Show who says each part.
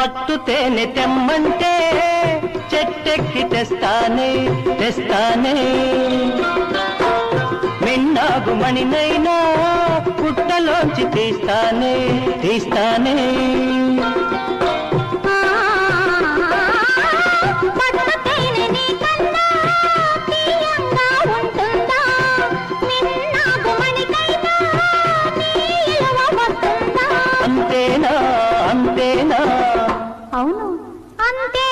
Speaker 1: పట్టు తేనె తెమ్మంటే చెట్టెక్కి తెస్తానే తెస్తానే మిన్నాగు మణినైనా పుట్టలోంచి తీస్తానే తీస్తానే
Speaker 2: అంతేనా అంతేనా
Speaker 3: అవును అంతే